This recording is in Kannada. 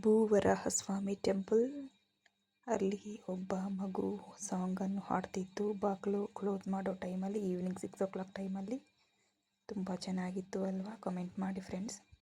ಭೂವರಾಹಸ್ವಾಮಿ ಟೆಂಪಲ್. ಅಲ್ಲಿ ಒಬ್ಬ ಮಗು ಸಾಂಗನ್ನು ಹಾಡ್ತಿತ್ತು ಬಾಗಿಲು ಕ್ಲೋಸ್ ಮಾಡೋ ಟೈಮಲ್ಲಿ, ಈವ್ನಿಂಗ್ 6 o'clock ಟೈಮಲ್ಲಿ. ತುಂಬ ಚೆನ್ನಾಗಿತ್ತು ಅಲ್ವಾ? ಕಮೆಂಟ್ ಮಾಡಿ ಫ್ರೆಂಡ್ಸ್.